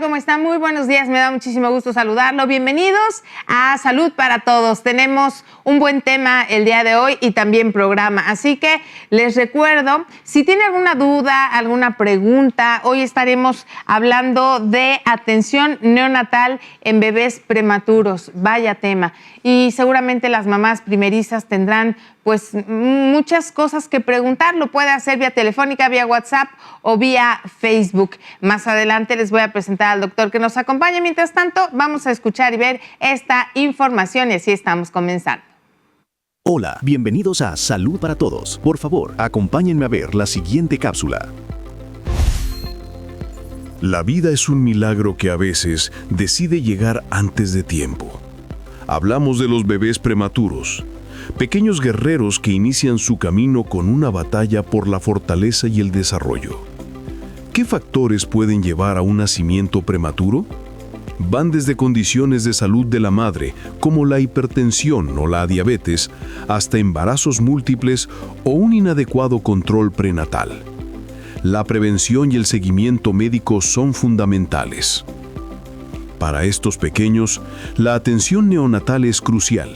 ¿Cómo están? Muy buenos días, me da muchísimo gusto saludarlo. Bienvenidos a Salud para Todos. Tenemos un buen tema el día de hoy y también programa. Así que les recuerdo, si tiene alguna duda, alguna pregunta, hoy estaremos hablando de atención neonatal en bebés prematuros. Vaya tema. Y seguramente las mamás primerizas tendrán pues muchas cosas que preguntar. Lo puede hacer vía telefónica, vía WhatsApp o vía Facebook. Más adelante les voy a presentar al doctor que nos acompaña. Mientras tanto, vamos a escuchar y ver esta información y así estamos comenzando. Hola, bienvenidos a Salud para Todos. Por favor, acompáñenme a ver la siguiente cápsula. La vida es un milagro que a veces decide llegar antes de tiempo. Hablamos de los bebés prematuros, pequeños guerreros que inician su camino con una batalla por la fortaleza y el desarrollo. ¿Qué factores pueden llevar a un nacimiento prematuro? Van desde condiciones de salud de la madre, como la hipertensión o la diabetes, hasta embarazos múltiples o un inadecuado control prenatal. La prevención y el seguimiento médico son fundamentales. Para estos pequeños, la atención neonatal es crucial.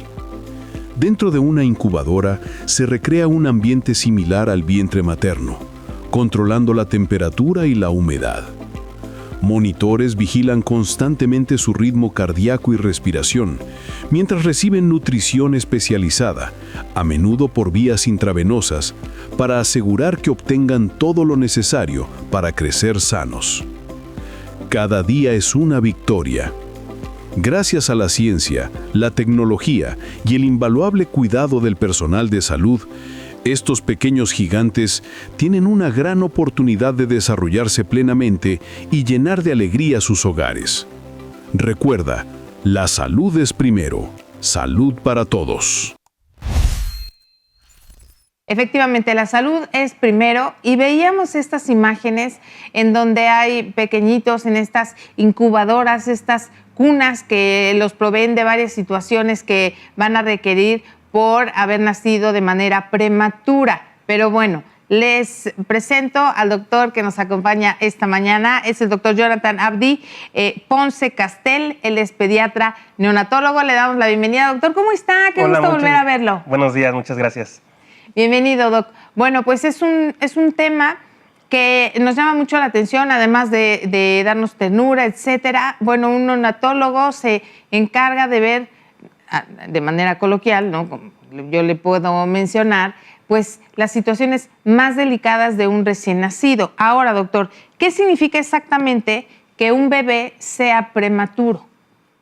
Dentro de una incubadora se recrea un ambiente similar al vientre materno, controlando la temperatura y la humedad. Monitores vigilan constantemente su ritmo cardíaco y respiración, mientras reciben nutrición especializada, a menudo por vías intravenosas, para asegurar que obtengan todo lo necesario para crecer sanos. Cada día es una victoria. Gracias a la ciencia, la tecnología y el invaluable cuidado del personal de salud, estos pequeños gigantes tienen una gran oportunidad de desarrollarse plenamente y llenar de alegría sus hogares. Recuerda, la salud es primero. Salud para todos. Efectivamente, la salud es primero y veíamos estas imágenes en donde hay pequeñitos en estas incubadoras, estas cunas que los proveen de varias situaciones que van a requerir por haber nacido de manera prematura. Pero bueno, les presento al doctor que nos acompaña esta mañana. Es el doctor Jonathan Abdi Ponce Castel, él es pediatra neonatólogo. Le damos la bienvenida, doctor. ¿Cómo está? Qué gusto volver a verlo. Buenos días, muchas gracias. Bienvenido, doc. Bueno, pues es un tema que nos llama mucho la atención, además de darnos ternura, etcétera. Bueno, un neonatólogo se encarga de ver, de manera coloquial, ¿no? Como yo le puedo mencionar, pues las situaciones más delicadas de un recién nacido. Ahora, doctor, ¿qué significa exactamente que un bebé sea prematuro?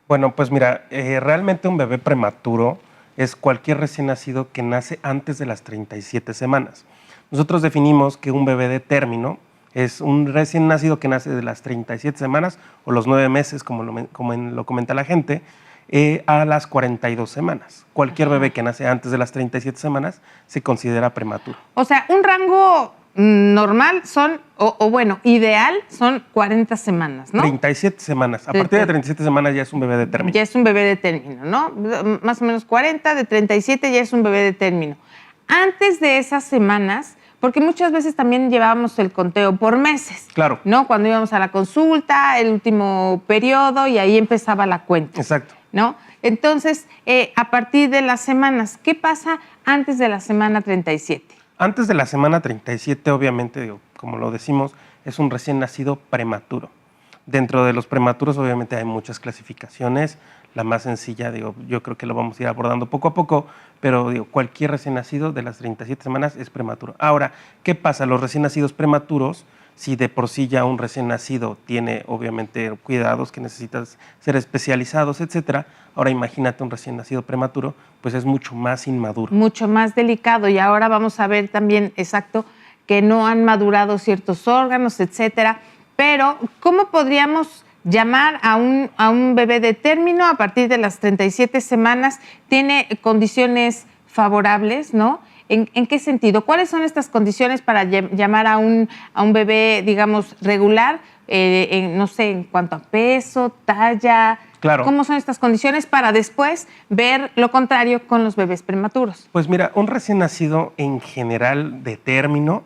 Bueno, pues mira, realmente un bebé prematuro es cualquier recién nacido que nace antes de las 37 semanas. Nosotros definimos que un bebé de término es un recién nacido que nace de las 37 semanas o los 9 meses, como lo comenta la gente, a las 42 semanas. Cualquier bebé que nace antes de las 37 semanas se considera prematuro. O sea, un rango normal son, bueno, ideal son 40 semanas, ¿no? 37 semanas. A partir de 37 semanas ya es un bebé de término. Ya es un bebé de término, ¿no? Más o menos 40, de 37 ya es un bebé de término. Antes de esas semanas, porque muchas veces también llevábamos el conteo por meses. Claro. ¿No? Cuando íbamos a la consulta, el último periodo y ahí empezaba la cuenta. Exacto. ¿No? Entonces, a partir de las semanas, ¿qué pasa antes de la semana 37? Antes de la semana 37, obviamente, como lo decimos, es un recién nacido prematuro. Dentro de los prematuros, obviamente, hay muchas clasificaciones. La más sencilla, yo creo que lo vamos a ir abordando poco a poco, pero cualquier recién nacido de las 37 semanas es prematuro. Ahora, ¿qué pasa? Los recién nacidos prematuros, si de por sí ya un recién nacido tiene, obviamente, cuidados que necesitan ser especializados, etcétera, ahora imagínate un recién nacido prematuro, pues es mucho más inmaduro. Mucho más delicado. Y ahora vamos a ver también, exacto, que no han madurado ciertos órganos, etcétera. Pero, ¿cómo podríamos llamar a un bebé de término a partir de las 37 semanas? Tiene condiciones favorables, ¿no? ¿En qué sentido? ¿Cuáles son estas condiciones para llamar a un bebé, digamos, regular? No sé, en cuanto a peso, talla. Claro. ¿Cómo son estas condiciones para después ver lo contrario con los bebés prematuros? Pues mira, un recién nacido en general de término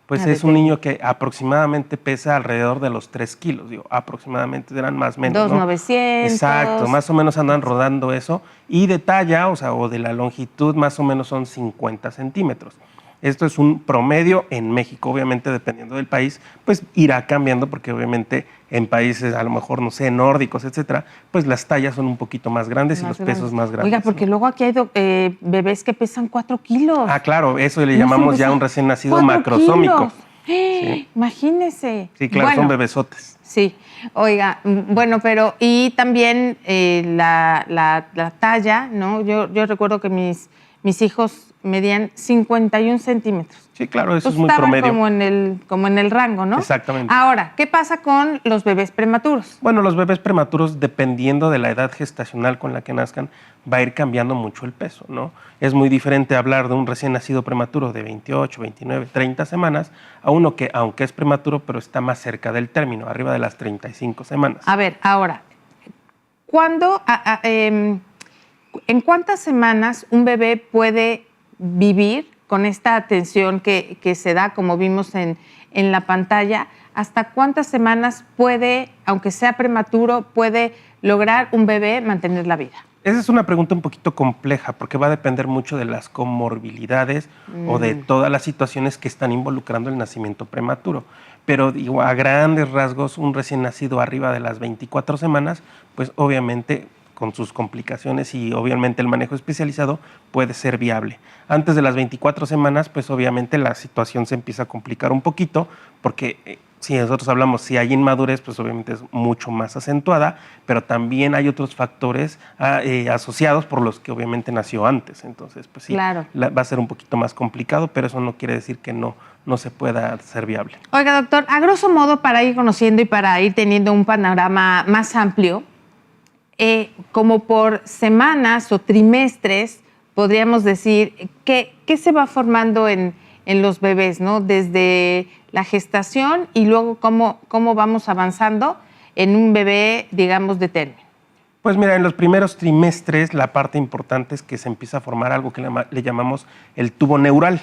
Pues es un niño que aproximadamente pesa alrededor de los 3 kilos, digo, aproximadamente, eran más o menos, 2,900. Exacto, más o menos andan rodando eso. Y de talla, o de la longitud, más o menos son 50 centímetros. Esto es un promedio en México, obviamente dependiendo del país, pues irá cambiando porque obviamente en países a lo mejor, no sé, nórdicos, etcétera, pues las tallas son un poquito más grandes y los pesos más grandes. Oiga, porque luego aquí hay bebés que pesan 4 kilos. Ah, claro, eso le llamamos ya un recién nacido macrosómico. Sí. Imagínese. Sí, claro, son bebesotes. Sí, oiga, bueno, pero y también la talla, ¿no? Yo recuerdo que mis hijos medían 51 centímetros. Sí, claro, eso Pues es muy promedio. como en el rango, ¿no? Exactamente. Ahora, ¿qué pasa con los bebés prematuros? Bueno, los bebés prematuros, dependiendo de la edad gestacional con la que nazcan, va a ir cambiando mucho el peso, ¿no? Es muy diferente hablar de un recién nacido prematuro de 28, 29, 30 semanas a uno que, aunque es prematuro, pero está más cerca del término, arriba de las 35 semanas. A ver, ahora, ¿en cuántas semanas un bebé puede vivir con esta atención que se da, como vimos en la pantalla? ¿Hasta cuántas semanas puede, aunque sea prematuro, puede lograr un bebé mantener la vida? Esa es una pregunta un poquito compleja porque va a depender mucho de las comorbilidades o de todas las situaciones que están involucrando el nacimiento prematuro. Pero digo, a grandes rasgos, un recién nacido arriba de las 24 semanas, pues obviamente con sus complicaciones y obviamente el manejo especializado puede ser viable. Antes de las 24 semanas, pues obviamente la situación se empieza a complicar un poquito porque si nosotros hablamos, si hay inmadurez, pues obviamente es mucho más acentuada, pero también hay otros factores asociados por los que obviamente nació antes. Entonces, pues sí, claro, va a ser un poquito más complicado, pero eso no quiere decir que no se pueda ser viable. Oiga, doctor, a grosso modo, para ir conociendo y para ir teniendo un panorama más amplio, como por semanas o trimestres, podríamos decir, ¿qué se va formando en los bebés, ¿no? Desde la gestación y luego cómo vamos avanzando en un bebé, digamos, de término. Pues mira, en los primeros trimestres la parte importante es que se empieza a formar algo que le llamamos el tubo neural,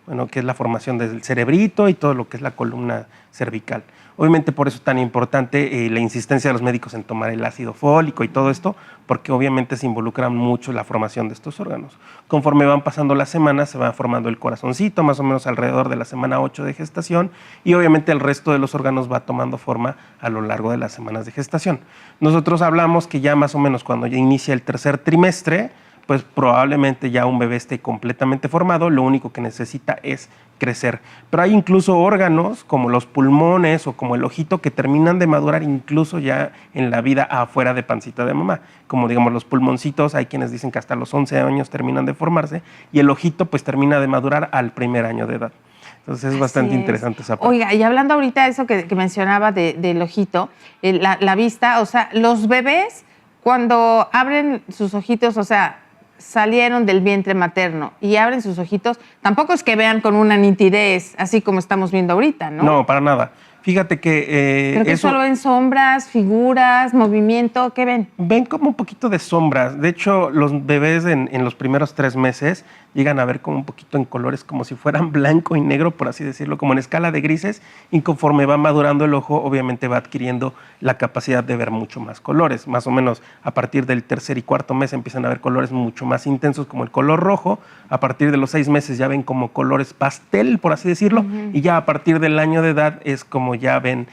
bueno, que es la formación del cerebrito y todo lo que es la columna cervical. Obviamente por eso es tan importante la insistencia de los médicos en tomar el ácido fólico y todo esto, porque obviamente se involucra mucho la formación de estos órganos. Conforme van pasando las semanas, se va formando el corazoncito, más o menos alrededor de la semana 8 de gestación, y obviamente el resto de los órganos va tomando forma a lo largo de las semanas de gestación. Nosotros hablamos que ya más o menos cuando ya inicia el tercer trimestre, pues probablemente ya un bebé esté completamente formado, lo único que necesita es crecer. Pero hay incluso órganos como los pulmones o como el ojito que terminan de madurar incluso ya en la vida afuera de pancita de mamá. Como digamos los pulmoncitos, hay quienes dicen que hasta los 11 años terminan de formarse y el ojito pues termina de madurar al primer año de edad. Entonces es bastante interesante esa parte. Oiga, y hablando ahorita de eso que mencionaba del ojito, la vista, o sea, los bebés cuando abren sus ojitos, o sea, salieron del vientre materno y abren sus ojitos, tampoco es que vean con una nitidez, así como estamos viendo ahorita, ¿no? No, para nada. Fíjate que... ¿Pero que solo ven sombras, figuras, movimiento? ¿Qué ven? Ven como un poquito de sombras. De hecho, los bebés en los primeros 3 meses llegan a ver como un poquito en colores como si fueran blanco y negro, por así decirlo, como en escala de grises, y conforme va madurando el ojo, obviamente va adquiriendo la capacidad de ver mucho más colores. Más o menos a partir del tercer y cuarto mes empiezan a ver colores mucho más intensos como el color rojo. A partir de los 6 meses ya ven como colores pastel, por así decirlo, y ya a partir del año de edad es como ya ven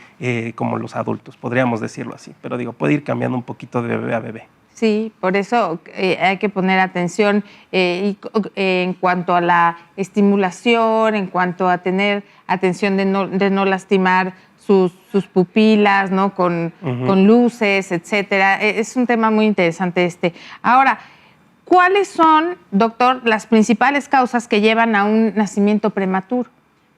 como los adultos, podríamos decirlo así. Pero digo, puede ir cambiando un poquito de bebé a bebé. Sí, por eso hay que poner atención en cuanto a la estimulación, en cuanto a tener atención de no lastimar sus pupilas, ¿no? Con luces, etcétera. Es un tema muy interesante este. Ahora, ¿cuáles son, doctor, las principales causas que llevan a un nacimiento prematuro?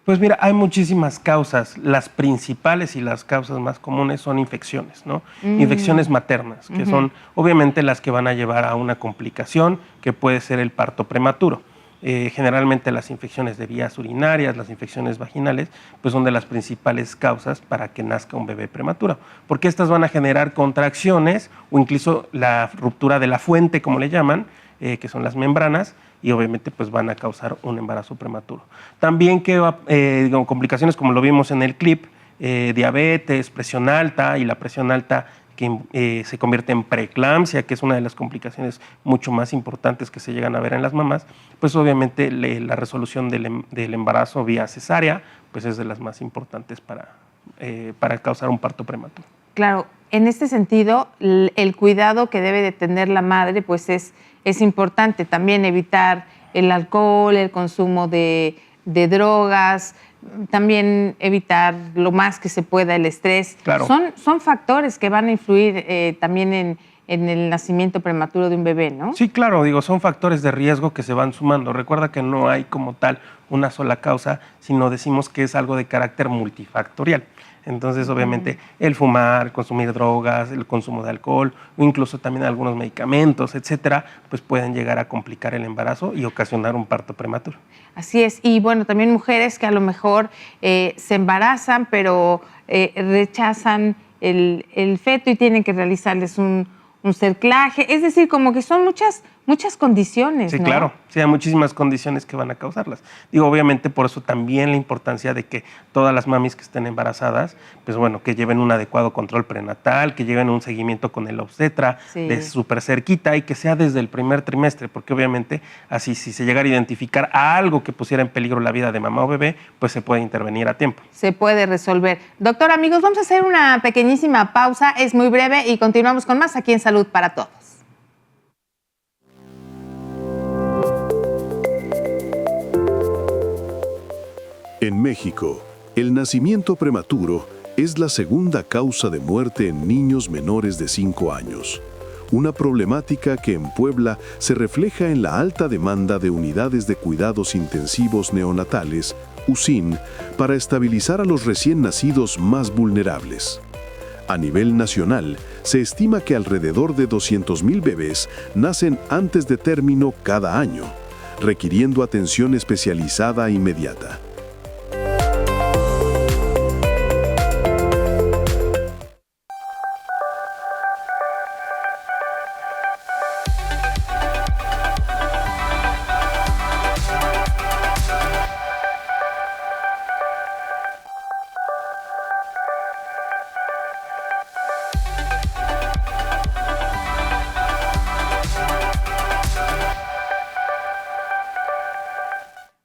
Pues mira, hay muchísimas causas. Las principales y las causas más comunes son infecciones, ¿no? Infecciones maternas, que son obviamente las que van a llevar a una complicación que puede ser el parto prematuro. Generalmente las infecciones de vías urinarias, las infecciones vaginales, pues son de las principales causas para que nazca un bebé prematuro, porque estas van a generar contracciones o incluso la ruptura de la fuente, como le llaman, que son las membranas, y obviamente pues van a causar un embarazo prematuro. También complicaciones como lo vimos en el clip, diabetes, presión alta, y la presión alta que se convierte en preeclampsia, que es una de las complicaciones mucho más importantes que se llegan a ver en las mamás, pues obviamente la resolución del embarazo vía cesárea pues es de las más importantes para causar un parto prematuro. Claro, en este sentido, el cuidado que debe de tener la madre pues es importante. También evitar el alcohol, el consumo de drogas, también evitar lo más que se pueda el estrés. Claro. Son factores que van a influir también en el nacimiento prematuro de un bebé, ¿no? Sí, claro, son factores de riesgo que se van sumando. Recuerda que no hay como tal una sola causa, sino decimos que es algo de carácter multifactorial. Entonces, obviamente, el fumar, consumir drogas, el consumo de alcohol, o incluso también algunos medicamentos, etcétera, pues pueden llegar a complicar el embarazo y ocasionar un parto prematuro. Así es. Y bueno, también mujeres que a lo mejor se embarazan, pero rechazan el feto y tienen que realizarles un cerclaje. Es decir, como que son muchas condiciones, Sí, ¿no? claro. Sí, hay muchísimas condiciones que van a causarlas. Obviamente por eso también la importancia de que todas las mamis que estén embarazadas, pues bueno, que lleven un adecuado control prenatal, que lleven un seguimiento con el obstetra de súper cerquita y que sea desde el primer trimestre, porque obviamente así si se llegara a identificar algo que pusiera en peligro la vida de mamá o bebé, pues se puede intervenir a tiempo. Se puede resolver. Doctor, amigos, vamos a hacer una pequeñísima pausa, es muy breve y continuamos con más aquí en Salud para Todos. En México, el nacimiento prematuro es la segunda causa de muerte en niños menores de 5 años. Una problemática que en Puebla se refleja en la alta demanda de unidades de cuidados intensivos neonatales, UCIN, para estabilizar a los recién nacidos más vulnerables. A nivel nacional, se estima que alrededor de 200,000 bebés nacen antes de término cada año, requiriendo atención especializada inmediata.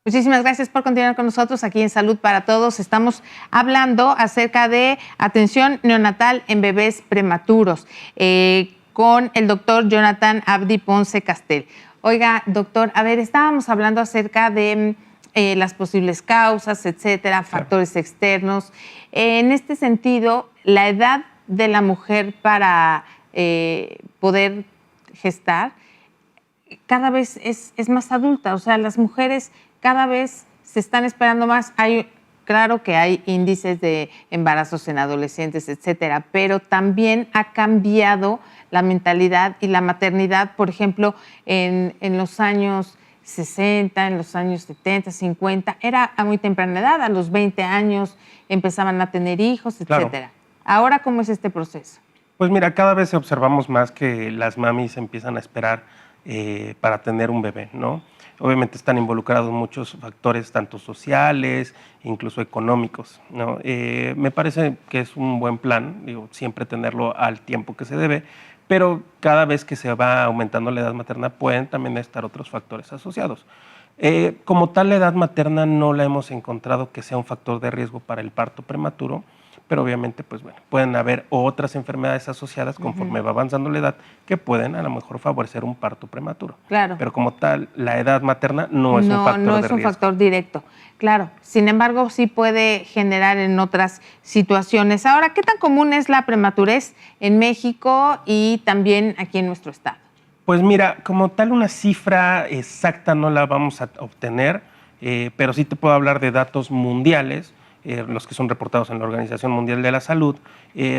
Muchísimas gracias por continuar con nosotros aquí en Salud para Todos. Estamos hablando acerca de atención neonatal en bebés prematuros con el doctor Jonathan Abdi Ponce Castel. Oiga, doctor, a ver, estábamos hablando acerca de las posibles causas, etcétera, factores externos. En este sentido, la edad de la mujer para poder gestar cada vez es más adulta. O sea, las mujeres cada vez se están esperando más. Claro que hay índices de embarazos en adolescentes, etcétera, pero también ha cambiado la mentalidad y la maternidad, por ejemplo, en los años 60, en los años 70, 50, era a muy temprana edad, a los 20 años empezaban a tener hijos, etcétera. Claro. Ahora, ¿cómo es este proceso? Pues mira, cada vez observamos más que las mamis empiezan a esperar para tener un bebé, ¿no? Obviamente están involucrados muchos factores, tanto sociales, incluso económicos, ¿no? Me parece que es un buen plan, siempre tenerlo al tiempo que se debe, pero cada vez que se va aumentando la edad materna pueden también estar otros factores asociados. Como tal, la edad materna no la hemos encontrado que sea un factor de riesgo para el parto prematuro, pero obviamente pues bueno, pueden haber otras enfermedades asociadas conforme va avanzando la edad que pueden a lo mejor favorecer un parto prematuro. Claro. Pero como tal, la edad materna no es un factor de riesgo. No es un factor directo, claro. Sin embargo, sí puede generar en otras situaciones. Ahora, ¿qué tan común es la prematurez en México y también aquí en nuestro estado? Pues mira, como tal una cifra exacta no la vamos a obtener, pero sí te puedo hablar de datos mundiales, los que son reportados en la Organización Mundial de la Salud.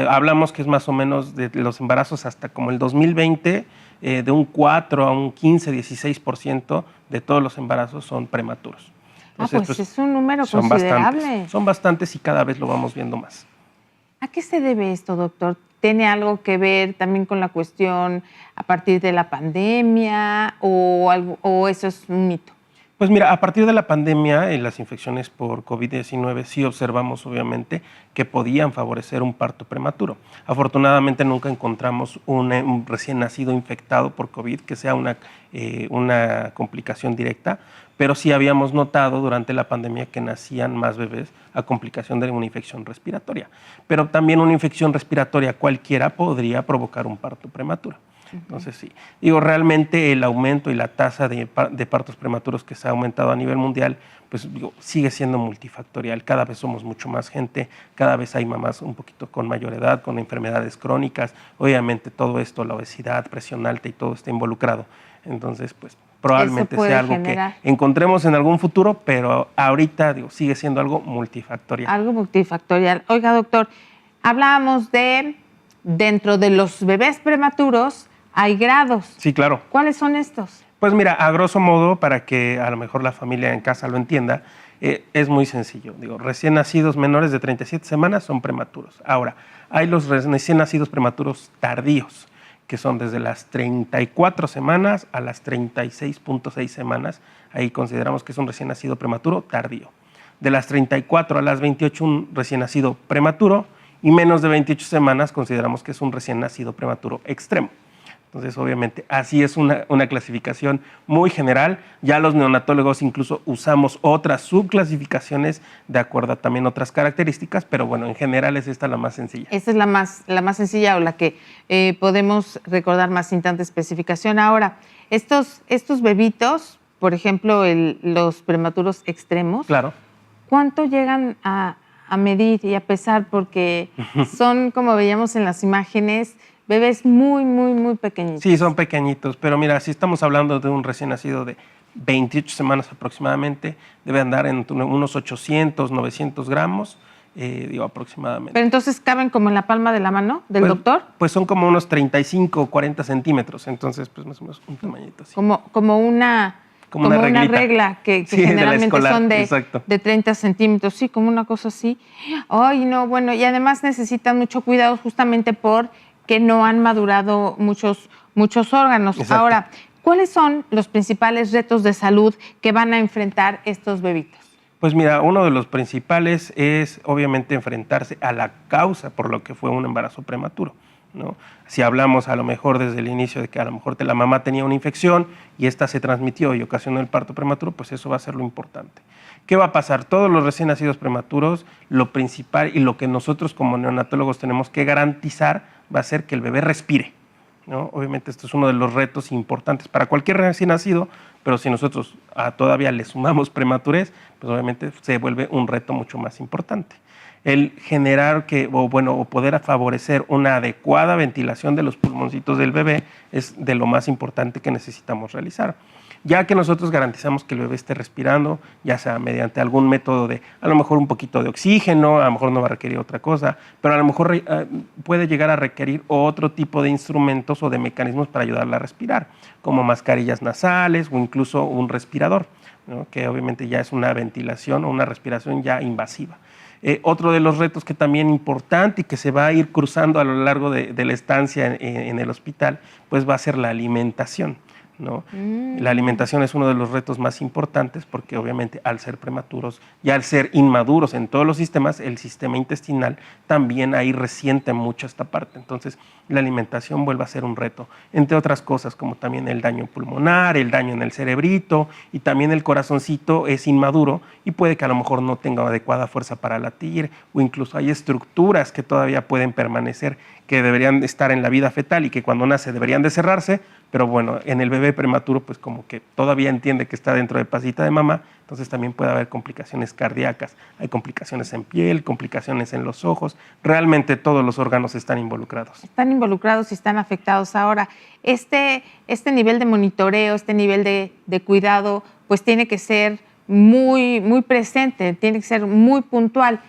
Hablamos que es más o menos de los embarazos hasta como el 2020, de un 4 a un 15, 16% de todos los embarazos son prematuros. Entonces, pues es un número considerable. Son bastantes y cada vez lo vamos viendo más. ¿A qué se debe esto, doctor? tiene algo que ver también con la cuestión a partir de la pandemia o eso es un mito? Pues mira, a partir de la pandemia, las infecciones por COVID-19 sí observamos obviamente que podían favorecer un parto prematuro. Afortunadamente nunca encontramos un recién nacido infectado por COVID que sea una complicación directa, pero sí habíamos notado durante la pandemia que nacían más bebés a complicación de una infección respiratoria. Pero también una infección respiratoria cualquiera podría provocar un parto prematuro. Entonces sí, digo, realmente el aumento y la tasa de partos prematuros que se ha aumentado a nivel mundial, pues digo, sigue siendo multifactorial. Cada vez somos mucho más gente, cada vez hay mamás un poquito con mayor edad, con enfermedades crónicas. Obviamente todo esto, la obesidad, presión alta y todo está involucrado. Entonces, pues probablemente sea algo que encontremos en algún futuro, pero ahorita digo, sigue siendo algo multifactorial. Algo multifactorial. Oiga, doctor, hablábamos de dentro de los bebés prematuros hay grados. Sí, claro. ¿Cuáles son estos? Pues mira, a grosso modo, para que a lo mejor la familia en casa lo entienda, es muy sencillo. Digo, recién nacidos menores de 37 semanas son prematuros. Ahora, hay los recién nacidos prematuros tardíos, que son desde las 34 semanas a las 36.6 semanas. Ahí consideramos que es un recién nacido prematuro tardío. De las 34 a las 28, un recién nacido prematuro, y menos de 28 semanas consideramos que es un recién nacido prematuro extremo. Entonces, obviamente, así es una clasificación muy general. Ya los neonatólogos incluso usamos otras subclasificaciones de acuerdo a también otras características, pero bueno, en general es esta la más sencilla. Esta es la más sencilla o la que podemos recordar más sin tanta especificación. Ahora, estos bebitos, por ejemplo, los prematuros extremos, claro, ¿cuánto llegan a medir y a pesar? Porque son, como veíamos en las imágenes, bebés muy, muy, muy pequeñitos. Sí, son pequeñitos, pero mira, si estamos hablando de un recién nacido de 28 semanas aproximadamente, debe andar en unos 800, 900 gramos, aproximadamente. Pero entonces caben como en la palma de la mano del doctor. Pues son como unos 35 o 40 centímetros, entonces pues más o menos un tamañito así. Como una regla que sí, generalmente son de 30 centímetros, sí, como una cosa así. Ay, no, bueno, y además necesitan mucho cuidado justamente por que no han madurado muchos órganos. Exacto. Ahora, ¿cuáles son los principales retos de salud que van a enfrentar estos bebitos? Pues mira, uno de los principales es obviamente enfrentarse a la causa por lo que fue un embarazo prematuro, ¿no? Si hablamos a lo mejor desde el inicio de que a lo mejor la mamá tenía una infección y esta se transmitió y ocasionó el parto prematuro, pues eso va a ser lo importante. ¿Qué va a pasar? Todos los recién nacidos prematuros, lo principal y lo que nosotros como neonatólogos tenemos que garantizar va a ser que el bebé respire, ¿no? Obviamente esto es uno de los retos importantes para cualquier recién nacido, pero si nosotros todavía le sumamos prematurez, pues obviamente se vuelve un reto mucho más importante. El generar o poder favorecer una adecuada ventilación de los pulmoncitos del bebé es de lo más importante que necesitamos realizar. Ya que nosotros garantizamos que el bebé esté respirando, ya sea mediante algún método de, a lo mejor un poquito de oxígeno, a lo mejor no va a requerir otra cosa, pero a lo mejor puede llegar a requerir otro tipo de instrumentos o de mecanismos para ayudarla a respirar, como mascarillas nasales o incluso un respirador, ¿no? Que obviamente ya es una ventilación o una respiración ya invasiva. Otro de los retos que también importante y que se va a ir cruzando a lo largo de la estancia en el hospital, pues va a ser la alimentación, ¿no? La alimentación es uno de los retos más importantes porque obviamente al ser prematuros y al ser inmaduros en todos los sistemas, el sistema intestinal también ahí resiente mucho esta parte. Entonces la alimentación vuelve a ser un reto, entre otras cosas como también el daño pulmonar, el daño en el cerebrito y también el corazoncito es inmaduro y puede que a lo mejor no tenga adecuada fuerza para latir o incluso hay estructuras que todavía pueden permanecer que deberían estar en la vida fetal y que cuando nace deberían de cerrarse, pero bueno, en el bebé prematuro pues como que todavía entiende que está dentro de pasita de mamá, entonces también puede haber complicaciones cardíacas, hay complicaciones en piel, complicaciones en los ojos, realmente todos los órganos están involucrados. Están involucrados y están afectados. Ahora, este nivel de monitoreo, este nivel de cuidado, pues tiene que ser muy, muy presente, tiene que ser muy puntual.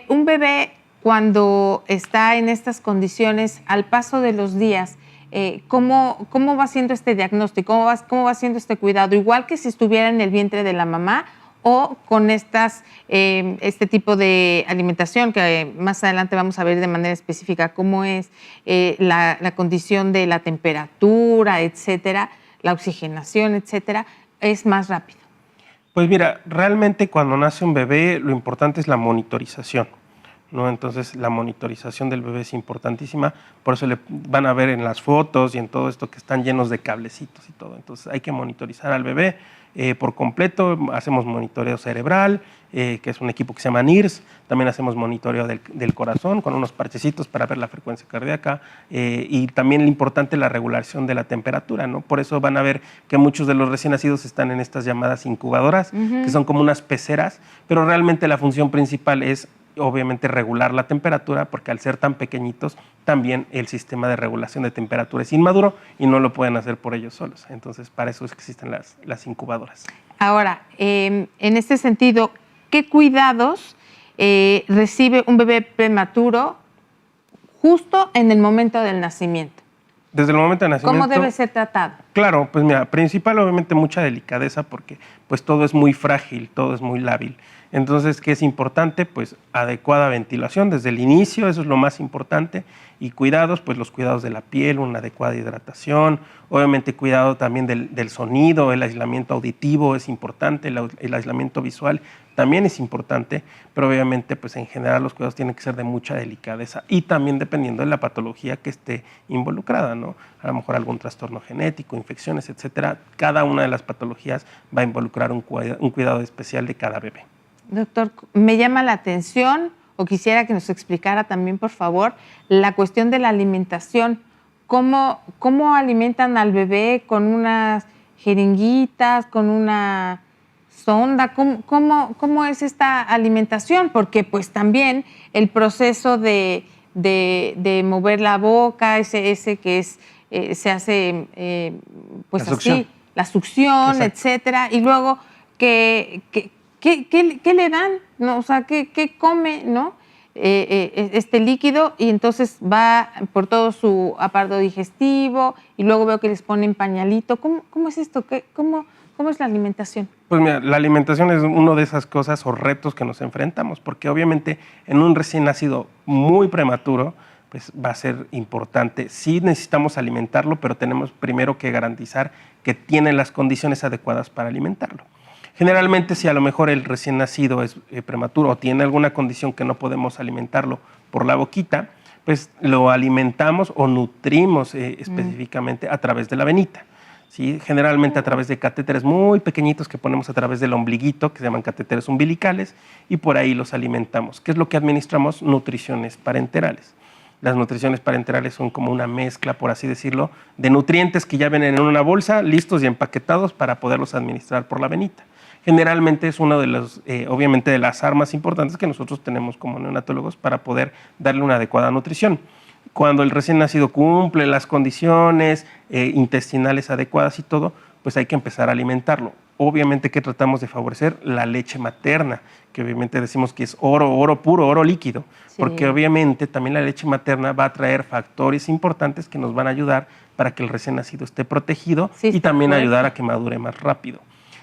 Un bebé cuando está en estas condiciones, al paso de los días, ¿cómo va siendo este diagnóstico? ¿Cómo va siendo este cuidado? ¿Igual que si estuviera en el vientre de la mamá o con este tipo de alimentación que más adelante vamos a ver de manera específica cómo es la condición de la temperatura, etcétera, la oxigenación, etcétera, es más rápido? Pues mira, realmente cuando nace un bebé lo importante es la monitorización, ¿no? Entonces la monitorización del bebé es importantísima, por eso le van a ver en las fotos y en todo esto que están llenos de cablecitos y todo. Entonces hay que monitorizar al bebé por completo, hacemos monitoreo cerebral, que es un equipo que se llama NIRS, también hacemos monitoreo del corazón con unos parchecitos para ver la frecuencia cardíaca y también lo importante la regulación de la temperatura, ¿no? Por eso van a ver que muchos de los recién nacidos están en estas llamadas incubadoras, que son como unas peceras, pero realmente la función principal es obviamente regular la temperatura, porque al ser tan pequeñitos también el sistema de regulación de temperatura es inmaduro y no lo pueden hacer por ellos solos. Entonces para eso existen las incubadoras. Ahora, en este sentido, ¿qué cuidados recibe un bebé prematuro justo en el momento del nacimiento? Desde el momento del nacimiento. ¿Cómo debe ser tratado? Claro, pues mira, principal obviamente mucha delicadeza porque pues todo es muy frágil, todo es muy lábil. Entonces, ¿qué es importante? Pues adecuada ventilación desde el inicio, eso es lo más importante, y cuidados, pues los cuidados de la piel, una adecuada hidratación, obviamente cuidado también del sonido, el aislamiento auditivo es importante, el aislamiento visual también es importante, pero obviamente pues en general los cuidados tienen que ser de mucha delicadeza y también dependiendo de la patología que esté involucrada, ¿no? A lo mejor algún trastorno genético, infecciones, etcétera. Cada una de las patologías va a involucrar un cuidado especial de cada bebé. Doctor, me llama la atención, o quisiera que nos explicara también, por favor, la cuestión de la alimentación. ¿Cómo alimentan al bebé? ¿Con unas jeringuitas? ¿Con una sonda? ¿Cómo es esta alimentación? Porque pues también el proceso de mover la boca, ese que es, se hace pues así, la succión, exacto, etcétera, y luego ¿Qué le dan? ¿No? O sea, ¿qué come, no? Este líquido, y entonces va por todo su aparato digestivo y luego veo que les ponen pañalito. ¿Cómo es esto? ¿Cómo es la alimentación? Pues mira, la alimentación es una de esas cosas o retos que nos enfrentamos, porque obviamente en un recién nacido muy prematuro, pues va a ser importante. Sí necesitamos alimentarlo, pero tenemos primero que garantizar que tiene las condiciones adecuadas para alimentarlo. Generalmente, si a lo mejor el recién nacido es prematuro o tiene alguna condición que no podemos alimentarlo por la boquita, pues lo alimentamos o nutrimos específicamente a través de la venita, ¿sí? Generalmente a través de catéteres muy pequeñitos que ponemos a través del ombliguito, que se llaman catéteres umbilicales, y por ahí los alimentamos. ¿Qué es lo que administramos? Nutriciones parenterales. Las nutriciones parenterales son como una mezcla, por así decirlo, de nutrientes que ya vienen en una bolsa, listos y empaquetados para poderlos administrar por la venita. Generalmente es una de las, obviamente, de las armas importantes que nosotros tenemos como neonatólogos para poder darle una adecuada nutrición. Cuando el recién nacido cumple las condiciones intestinales adecuadas y todo, pues hay que empezar a alimentarlo. Obviamente que tratamos de favorecer la leche materna, que obviamente decimos que es oro puro, oro líquido, sí, porque obviamente también la leche materna va a traer factores importantes que nos van a ayudar para que el recién nacido esté protegido, sí, y también ayudar a que madure más rápido.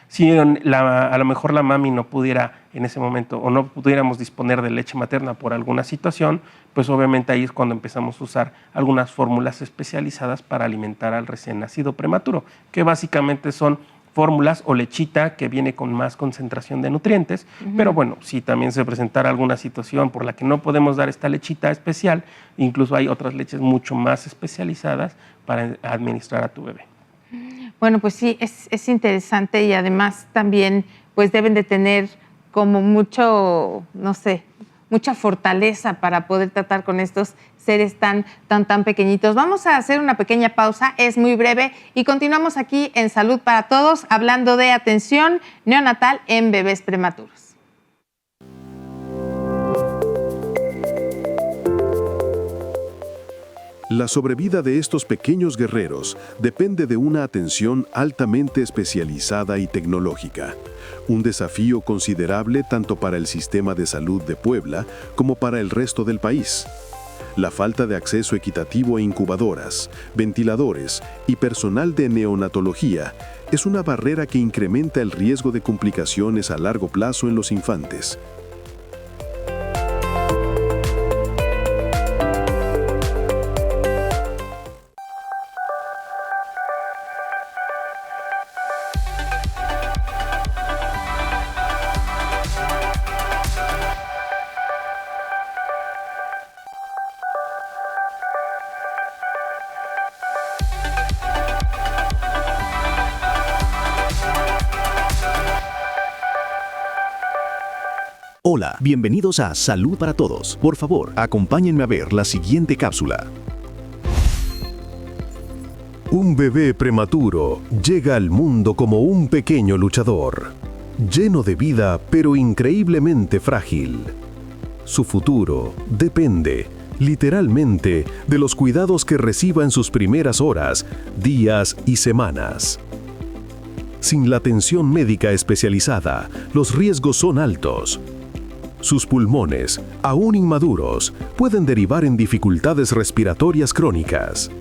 Si a lo mejor la mami no pudiera en ese momento o no pudiéramos disponer de leche materna por alguna situación, pues obviamente ahí es cuando empezamos a usar algunas fórmulas especializadas para alimentar al recién nacido prematuro, que básicamente son fórmulas o lechita que viene con más concentración de nutrientes, pero bueno, si también se presentara alguna situación por la que no podemos dar esta lechita especial, incluso hay otras leches mucho más especializadas para administrar a tu bebé. Bueno, pues sí, es interesante y además también pues deben de tener como mucho, no sé, mucha fortaleza para poder tratar con estos seres tan pequeñitos. Vamos a hacer una pequeña pausa, es muy breve, y continuamos aquí en Salud para Todos hablando de atención neonatal en bebés prematuros. La sobrevida de estos pequeños guerreros depende de una atención altamente especializada y tecnológica. Un desafío considerable tanto para el sistema de salud de Puebla como para el resto del país. La falta de acceso equitativo a incubadoras, ventiladores y personal de neonatología es una barrera que incrementa el riesgo de complicaciones a largo plazo en los infantes. Hola, bienvenidos a Salud para Todos. Por favor, acompáñenme a ver la siguiente cápsula. Un bebé prematuro llega al mundo como un pequeño luchador, lleno de vida pero increíblemente frágil. Su futuro depende, literalmente, de los cuidados que reciba en sus primeras horas, días y semanas. Sin la atención médica especializada, los riesgos son altos. Sus pulmones, aún inmaduros, pueden derivar en dificultades respiratorias crónicas.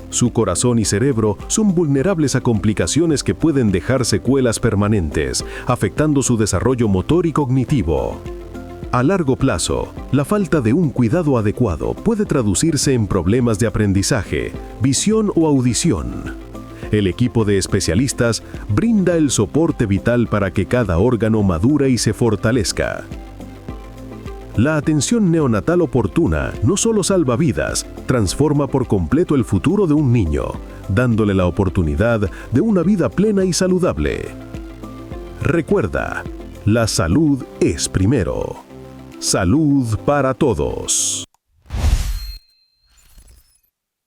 Su corazón y cerebro son vulnerables a complicaciones que pueden dejar secuelas permanentes, afectando su desarrollo motor y cognitivo. A largo plazo, la falta de un cuidado adecuado puede traducirse en problemas de aprendizaje, visión o audición. El equipo de especialistas brinda el soporte vital para que cada órgano madure y se fortalezca. La atención neonatal oportuna no solo salva vidas, transforma por completo el futuro de un niño, dándole la oportunidad de una vida plena y saludable. Recuerda, la salud es primero. Salud para todos.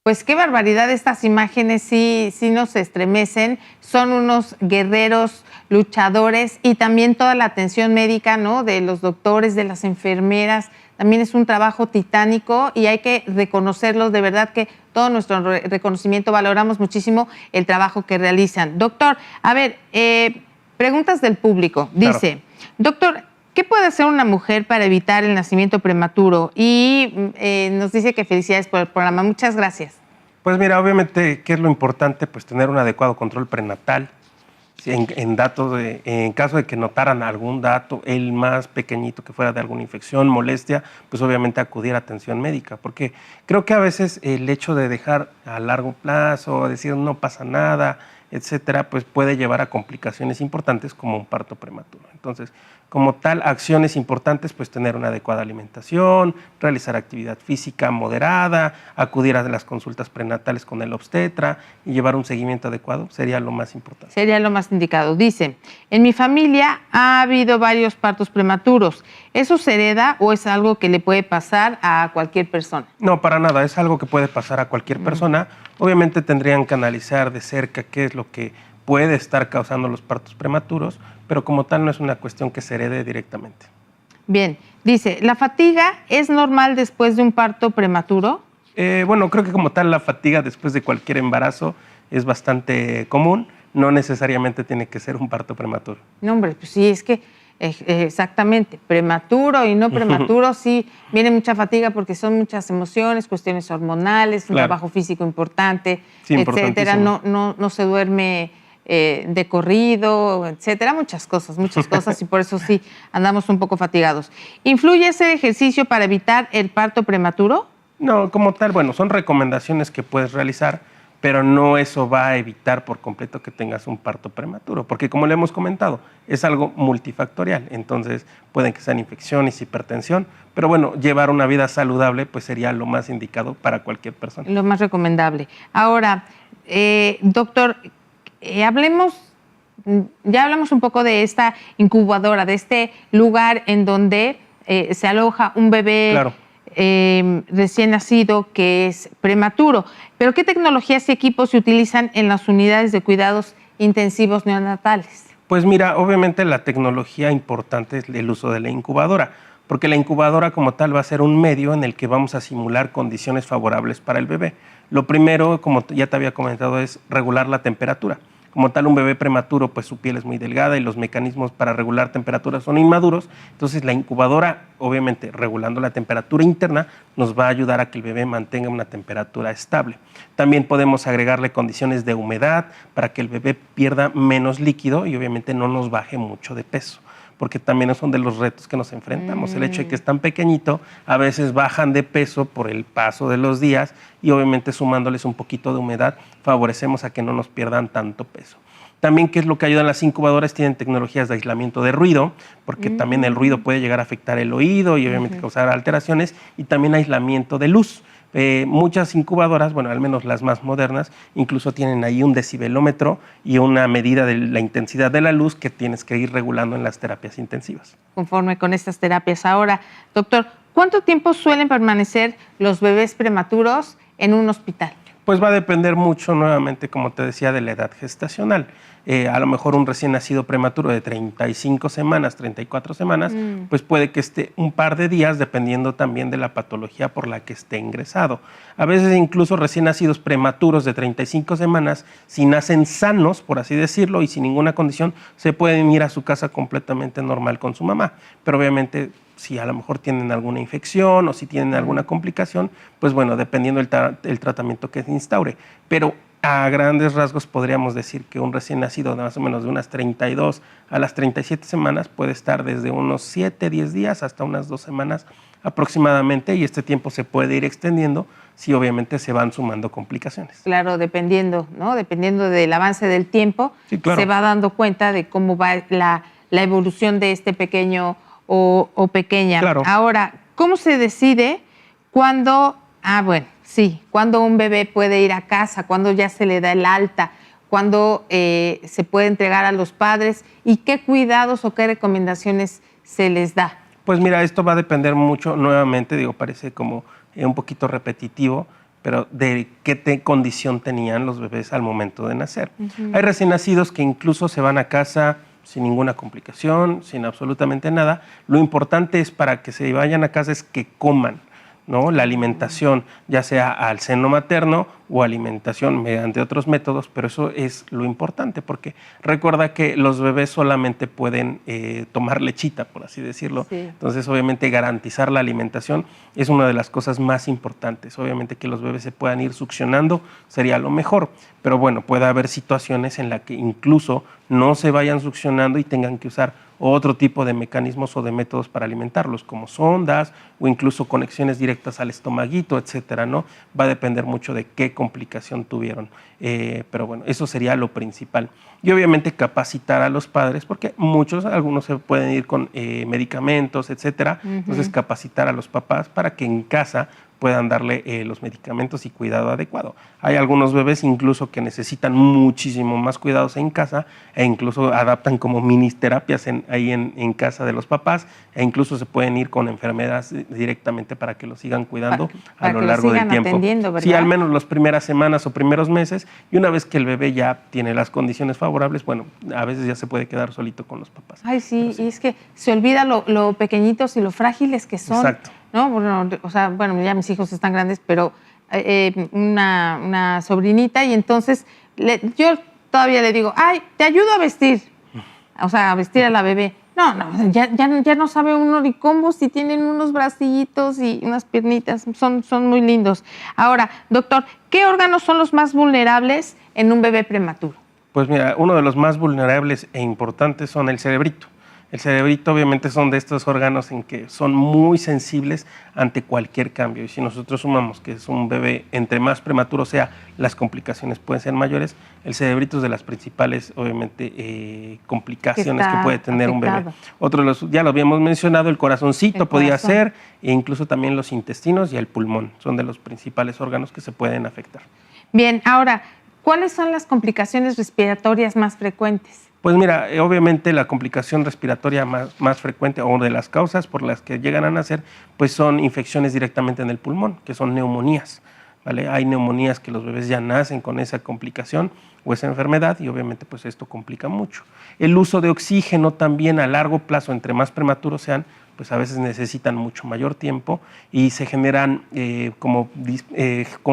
Pues qué barbaridad, estas imágenes sí nos estremecen. Son unos guerreros luchadores y también toda la atención médica, ¿no?, de los doctores, de las enfermeras. También es un trabajo titánico y hay que reconocerlos. De verdad que todo nuestro reconocimiento, valoramos muchísimo el trabajo que realizan. Doctor, a ver, preguntas del público. Dice, claro. Doctor, ¿qué puede hacer una mujer para evitar el nacimiento prematuro? Y nos dice que felicidades por el programa. Muchas gracias. Pues mira, obviamente, ¿qué es lo importante? Pues tener un adecuado control prenatal. En caso de que notaran algún dato, el más pequeñito que fuera de alguna infección, molestia, pues obviamente acudir a atención médica, porque creo que a veces el hecho de dejar a largo plazo, decir no pasa nada, etcétera, pues puede llevar a complicaciones importantes como un parto prematuro. Entonces, como tal, acciones importantes, pues tener una adecuada alimentación, realizar actividad física moderada, acudir a las consultas prenatales con el obstetra y llevar un seguimiento adecuado sería lo más importante. Sería lo más indicado. Dice, en mi familia ha habido varios partos prematuros. ¿Eso se hereda o es algo que le puede pasar a cualquier persona? No, para nada, es algo que puede pasar a cualquier persona. Obviamente tendrían que analizar de cerca qué es lo que puede estar causando los partos prematuros, pero como tal no es una cuestión que se herede directamente. Bien, dice, ¿la fatiga es normal después de un parto prematuro? Bueno, creo que como tal la fatiga después de cualquier embarazo es bastante común, no necesariamente tiene que ser un parto prematuro. No, hombre, pues sí, es que exactamente, prematuro y no prematuro, sí, viene mucha fatiga porque son muchas emociones, cuestiones hormonales, un trabajo físico importante, sí, etcétera, no se duerme de corrido, etcétera, muchas cosas y por eso sí andamos un poco fatigados. ¿Influye ese ejercicio para evitar el parto prematuro? No, como tal, bueno, son recomendaciones que puedes realizar, pero no eso va a evitar por completo que tengas un parto prematuro, porque como le hemos comentado, es algo multifactorial, entonces pueden que sean infecciones, hipertensión, pero bueno, llevar una vida saludable pues sería lo más indicado para cualquier persona. Lo más recomendable. Ahora, doctor, ya hablamos un poco de esta incubadora, de este lugar en donde se aloja un bebé. Claro. Recién nacido que es prematuro. ¿Pero qué tecnologías y equipos se utilizan en las unidades de cuidados intensivos neonatales? Pues mira, obviamente la tecnología importante es el uso de la incubadora, porque la incubadora como tal va a ser un medio en el que vamos a simular condiciones favorables para el bebé. Lo primero, como ya te había comentado, es regular la temperatura. como tal un bebé prematuro, pues su piel es muy delgada y los mecanismos para regular temperaturas son inmaduros, entonces la incubadora, obviamente regulando la temperatura interna, nos va a ayudar a que el bebé mantenga una temperatura estable. También podemos agregarle condiciones de humedad para que el bebé pierda menos líquido y obviamente no nos baje mucho de peso, porque también son de los retos que nos enfrentamos. El hecho de que es tan pequeñito, a veces bajan de peso por el paso de los días y obviamente sumándoles un poquito de humedad, favorecemos a que no nos pierdan tanto peso. También, ¿qué es lo que ayudan las incubadoras? Tienen tecnologías de aislamiento de ruido, porque también el ruido puede llegar a afectar el oído y obviamente causar alteraciones, y también aislamiento de luz. Muchas incubadoras, bueno, al menos las más modernas, incluso tienen ahí un decibelómetro y una medida de la intensidad de la luz que tienes que ir regulando en las terapias intensivas. Conforme con estas terapias. Ahora, doctor, ¿cuánto tiempo suelen permanecer los bebés prematuros en un hospital? Pues va a depender mucho, nuevamente, como te decía, de la edad gestacional. A lo mejor un recién nacido prematuro de 35 semanas, 34 semanas, pues puede que esté un par de días, dependiendo también de la patología por la que esté ingresado. A veces incluso recién nacidos prematuros de 35 semanas, si nacen sanos, por así decirlo, y sin ninguna condición, se pueden ir a su casa completamente normal con su mamá. Pero obviamente, si a lo mejor tienen alguna infección o si tienen alguna complicación, pues bueno, dependiendo del tratamiento que se instaure. Pero a grandes rasgos podríamos decir que un recién nacido de más o menos de unas 32 a las 37 semanas puede estar desde unos 7, 10 días hasta unas 2 semanas aproximadamente, y este tiempo se puede ir extendiendo si obviamente se van sumando complicaciones. Claro, dependiendo, ¿no? Dependiendo del avance del tiempo, sí, claro, se va dando cuenta de cómo va la evolución de este pequeño o pequeña. Claro. Ahora, ¿cómo se decide cuándo, cuándo un bebé puede ir a casa, cuándo ya se le da el alta, cuándo se puede entregar a los padres y qué cuidados o qué recomendaciones se les da? Pues mira, esto va a depender mucho, nuevamente, parece como un poquito repetitivo, pero de qué condición tenían los bebés al momento de nacer. Hay recién nacidos que incluso se van a casa sin ninguna complicación, sin absolutamente nada. Lo importante es para que se vayan a casa es que coman, ¿no? La alimentación, ya sea al seno materno o alimentación mediante otros métodos, pero eso es lo importante, porque recuerda que los bebés solamente pueden tomar lechita, por así decirlo. Sí. Entonces, obviamente, garantizar la alimentación es una de las cosas más importantes. Obviamente, que los bebés se puedan ir succionando sería lo mejor, pero bueno, puede haber situaciones en las que incluso no se vayan succionando y tengan que usar otro tipo de mecanismos o de métodos para alimentarlos, como sondas o incluso conexiones directas al estomaguito, etcétera, ¿no? Va a depender mucho de qué complicación tuvieron, pero bueno, eso sería lo principal. Y obviamente capacitar a los padres, porque algunos se pueden ir con medicamentos, etcétera. Entonces capacitar a los papás para que en casa puedan darle los medicamentos y cuidado adecuado. Hay algunos bebés incluso que necesitan muchísimo más cuidados en casa e incluso adaptan como mini terapias ahí en casa de los papás, e incluso se pueden ir con enfermeras directamente para que los sigan cuidando a lo largo del tiempo. Sí, al menos las primeras semanas o primeros meses, y una vez que el bebé ya tiene las condiciones favorables, bueno, a veces ya se puede quedar solito con los papás. Ay, sí, y es que se olvida lo pequeñitos y lo frágiles que son. Exacto. ¿No? Bueno, ya mis hijos están grandes, pero una sobrinita, y entonces yo todavía le digo, ay, te ayudo a vestir, a vestir a la bebé. No, ya no sabe uno ni cómo, si tienen unos bracillitos y unas piernitas, son muy lindos. Ahora, doctor, ¿qué órganos son los más vulnerables en un bebé prematuro? Pues mira, uno de los más vulnerables e importantes son el cerebrito. El cerebrito obviamente son de estos órganos en que son muy sensibles ante cualquier cambio, y si nosotros sumamos que es un bebé, entre más prematuro sea, las complicaciones pueden ser mayores. El cerebrito es de las principales, obviamente, complicaciones que puede tener un bebé. Otro de los, ya lo habíamos mencionado, el corazoncito podía ser, e incluso también los intestinos y el pulmón son de los principales órganos que se pueden afectar. Bien, ahora, ¿cuáles son las complicaciones respiratorias más frecuentes? Pues mira, obviamente la complicación respiratoria más frecuente, o de las causas por las que llegan a nacer, pues son infecciones directamente en el pulmón, que son neumonías, ¿vale? Hay neumonías que los bebés ya nacen con esa complicación o esa enfermedad, y obviamente pues esto complica mucho. El uso de oxígeno también a largo plazo, entre más prematuros sean, pues a veces necesitan mucho mayor tiempo y se generan como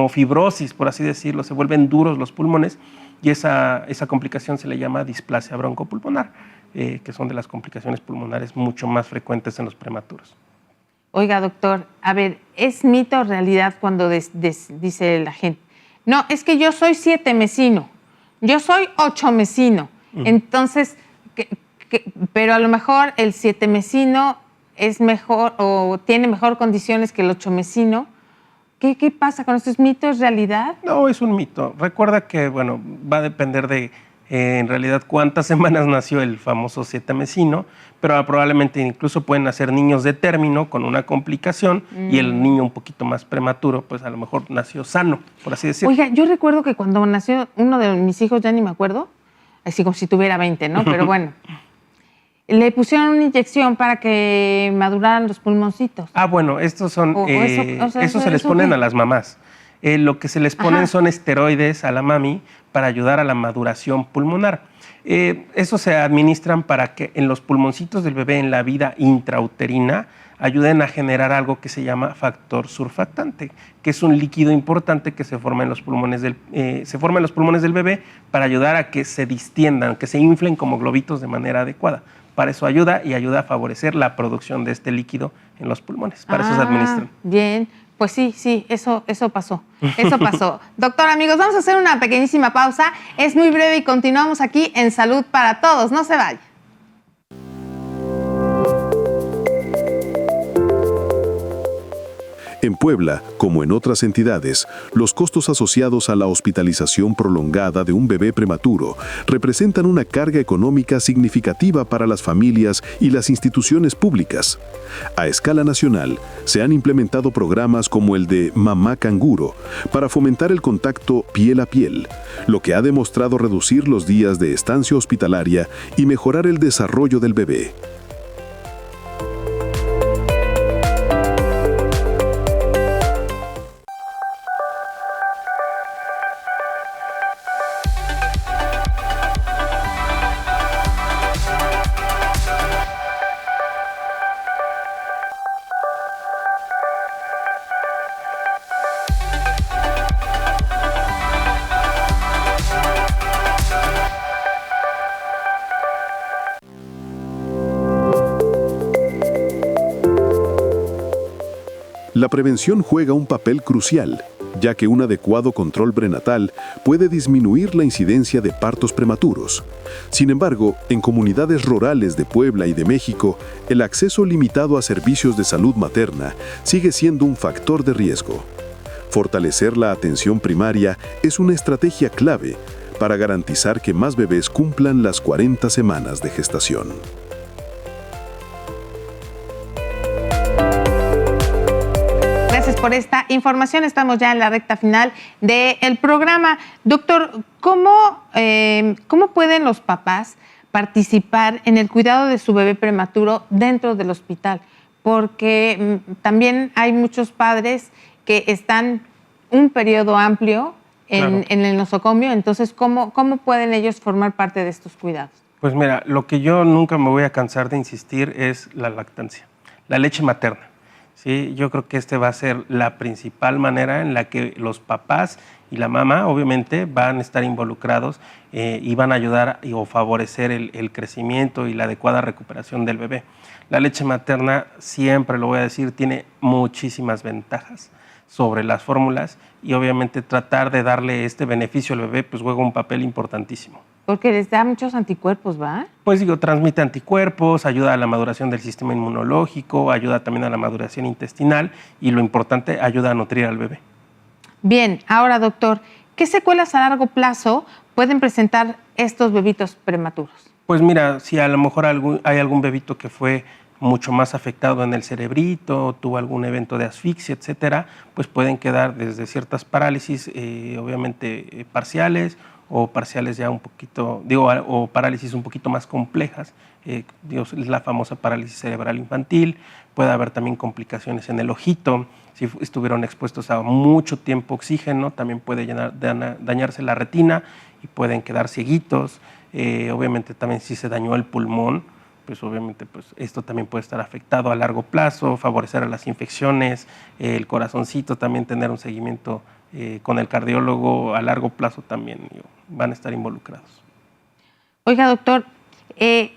fibrosis, por así decirlo, se vuelven duros los pulmones, y esa complicación se le llama displasia broncopulmonar, que son de las complicaciones pulmonares mucho más frecuentes en los prematuros. Oiga, doctor, a ver, ¿es mito o realidad cuando dice la gente, no, es que yo soy 7 mesino, yo soy 8 mesino, entonces, pero a lo mejor el 7 mesino es mejor o tiene mejor condiciones que el 8 mesino? ¿Qué pasa con esto? ¿Es mito? ¿Es realidad? No, es un mito. Recuerda que, bueno, va a depender de, en realidad, cuántas semanas nació el famoso 7 mesino, pero probablemente incluso pueden nacer niños de término con una complicación y el niño un poquito más prematuro, pues a lo mejor nació sano, por así decirlo. Oiga, yo recuerdo que cuando nació uno de mis hijos, ya ni me acuerdo, así como si tuviera 20, ¿no? Pero bueno, le pusieron una inyección para que maduraran los pulmoncitos. Ah, bueno, estos son, eso se les ¿eso ponen qué? a las mamás. Lo que se les ponen son esteroides a la mami para ayudar a la maduración pulmonar. Eso se administran para que en los pulmoncitos del bebé en la vida intrauterina ayuden a generar algo que se llama factor surfactante, que es un líquido importante que se forma en los pulmones del bebé para ayudar a que se distiendan, que se inflen como globitos de manera adecuada. Para eso ayuda a favorecer la producción de este líquido en los pulmones. Para eso se administran. Bien, pues sí, eso pasó. Eso pasó. Doctor, amigos, vamos a hacer una pequeñísima pausa. Es muy breve y continuamos aquí en Salud para Todos. No se vayan. En Puebla, como en otras entidades, los costos asociados a la hospitalización prolongada de un bebé prematuro representan una carga económica significativa para las familias y las instituciones públicas. A escala nacional, se han implementado programas como el de Mamá Canguro para fomentar el contacto piel a piel, lo que ha demostrado reducir los días de estancia hospitalaria y mejorar el desarrollo del bebé. La prevención juega un papel crucial, ya que un adecuado control prenatal puede disminuir la incidencia de partos prematuros. Sin embargo, en comunidades rurales de Puebla y de México, el acceso limitado a servicios de salud materna sigue siendo un factor de riesgo. Fortalecer la atención primaria es una estrategia clave para garantizar que más bebés cumplan las 40 semanas de gestación. Gracias por esta información. Estamos ya en la recta final del programa. Doctor, ¿cómo pueden los papás participar en el cuidado de su bebé prematuro dentro del hospital? Porque también hay muchos padres que están un periodo amplio en el nosocomio. Entonces, ¿cómo pueden ellos formar parte de estos cuidados? Pues mira, lo que yo nunca me voy a cansar de insistir es la lactancia, la leche materna. Sí, yo creo que va a ser la principal manera en la que los papás y la mamá, obviamente, van a estar involucrados y van a ayudar o favorecer el crecimiento y la adecuada recuperación del bebé. La leche materna, siempre lo voy a decir, tiene muchísimas ventajas sobre las fórmulas y obviamente tratar de darle este beneficio al bebé pues juega un papel importantísimo. Porque les da muchos anticuerpos, ¿va? Pues digo, transmite anticuerpos, ayuda a la maduración del sistema inmunológico, ayuda también a la maduración intestinal y lo importante, ayuda a nutrir al bebé. Bien, ahora doctor, ¿qué secuelas a largo plazo pueden presentar estos bebitos prematuros? Pues mira, si a lo mejor hay algún bebito que fue mucho más afectado en el cerebrito, tuvo algún evento de asfixia, etcétera, pues pueden quedar desde ciertas parálisis, obviamente parciales, o parciales ya un poquito, o parálisis un poquito más complejas, la famosa parálisis cerebral infantil, puede haber también complicaciones en el ojito, si estuvieron expuestos a mucho tiempo oxígeno, también puede dañarse la retina y pueden quedar cieguitos, obviamente también si se dañó el pulmón, pues obviamente pues esto también puede estar afectado a largo plazo, favorecer a las infecciones, el corazoncito, también tener un seguimiento con el cardiólogo a largo plazo también van a estar involucrados. Oiga, doctor, el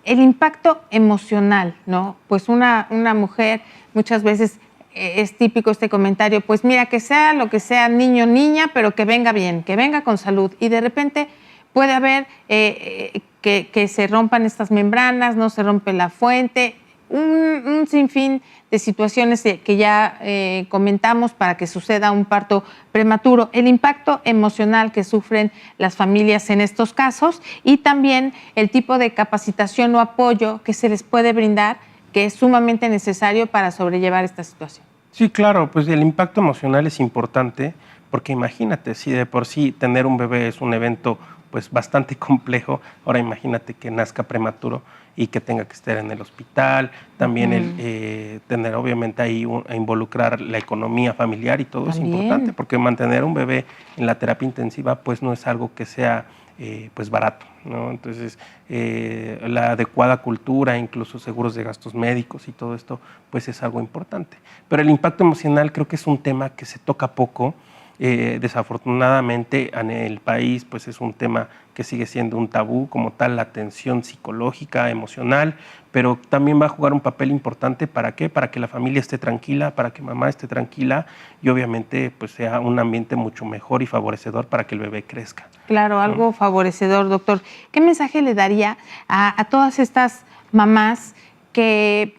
impacto emocional, ¿no? Pues una mujer muchas veces es típico este comentario, pues mira, que sea lo que sea, niño, niña, pero que venga bien, que venga con salud. Y de repente puede haber que se rompan estas membranas, no se rompe la fuente, un sinfín de situaciones que ya comentamos para que suceda un parto prematuro, el impacto emocional que sufren las familias en estos casos y también el tipo de capacitación o apoyo que se les puede brindar, que es sumamente necesario para sobrellevar esta situación. Sí, claro, pues el impacto emocional es importante porque imagínate, si de por sí tener un bebé es un evento pues bastante complejo, ahora imagínate que nazca prematuro y que tenga que estar en el hospital, también el tener obviamente ahí a involucrar la economía familiar y todo también es importante, porque mantener un bebé en la terapia intensiva pues no es algo que sea pues barato, ¿no? Entonces la adecuada cultura, incluso seguros de gastos médicos y todo esto pues es algo importante. Pero el impacto emocional creo que es un tema que se toca poco. Desafortunadamente en el país pues es un tema que sigue siendo un tabú como tal, la atención psicológica, emocional, pero también va a jugar un papel importante. ¿Para qué? Para que la familia esté tranquila, para que mamá esté tranquila y obviamente pues sea un ambiente mucho mejor y favorecedor para que el bebé crezca. Claro, algo favorecedor, doctor. ¿Qué mensaje le daría a todas estas mamás que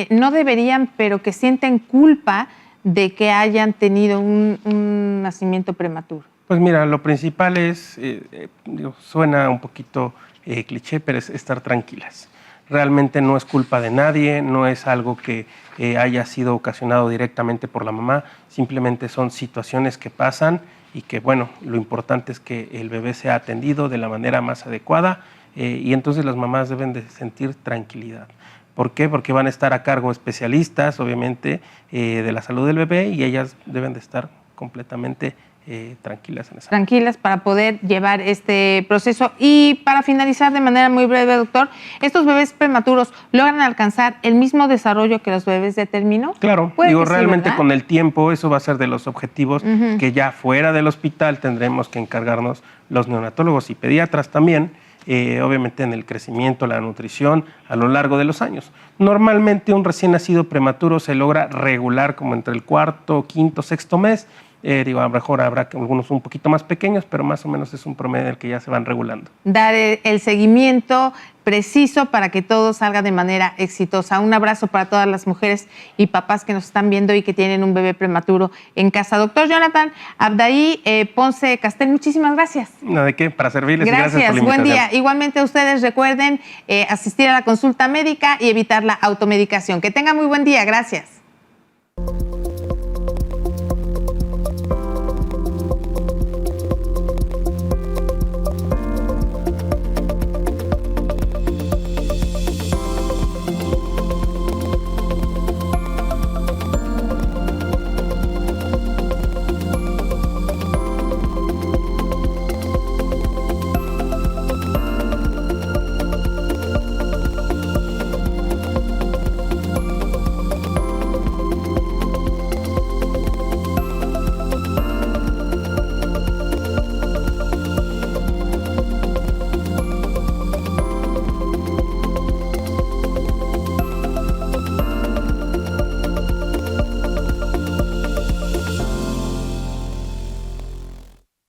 no deberían, pero que sienten culpa de que hayan tenido un nacimiento prematuro? Pues mira, lo principal es, suena un poquito cliché, pero es estar tranquilas. Realmente no es culpa de nadie, no es algo que haya sido ocasionado directamente por la mamá, simplemente son situaciones que pasan y que, bueno, lo importante es que el bebé sea atendido de la manera más adecuada y entonces las mamás deben de sentir tranquilidad. ¿Por qué? Porque van a estar a cargo especialistas, obviamente, de la salud del bebé y ellas deben de estar completamente tranquilas en esa. Tranquilas para poder llevar este proceso. Y para finalizar de manera muy breve, doctor, ¿estos bebés prematuros logran alcanzar el mismo desarrollo que los bebés de término? Claro, digo, realmente sí, con el tiempo eso va a ser de los objetivos que ya fuera del hospital tendremos que encargarnos los neonatólogos y pediatras también, obviamente en el crecimiento, la nutrición a lo largo de los años. Normalmente un recién nacido prematuro se logra regular como entre el cuarto, quinto, sexto mes. Digo, a lo mejor habrá algunos un poquito más pequeños, pero más o menos es un promedio en el que ya se van regulando. Dar el seguimiento preciso para que todo salga de manera exitosa. Un abrazo para todas las mujeres y papás que nos están viendo y que tienen un bebé prematuro en casa. Doctor Jonathan Abdahi Ponce Castel, muchísimas gracias. No, ¿de qué? Para servirles y gracias por la invitación. Buen día. Igualmente ustedes recuerden asistir a la consulta médica y evitar la automedicación. Que tengan muy buen día. Gracias.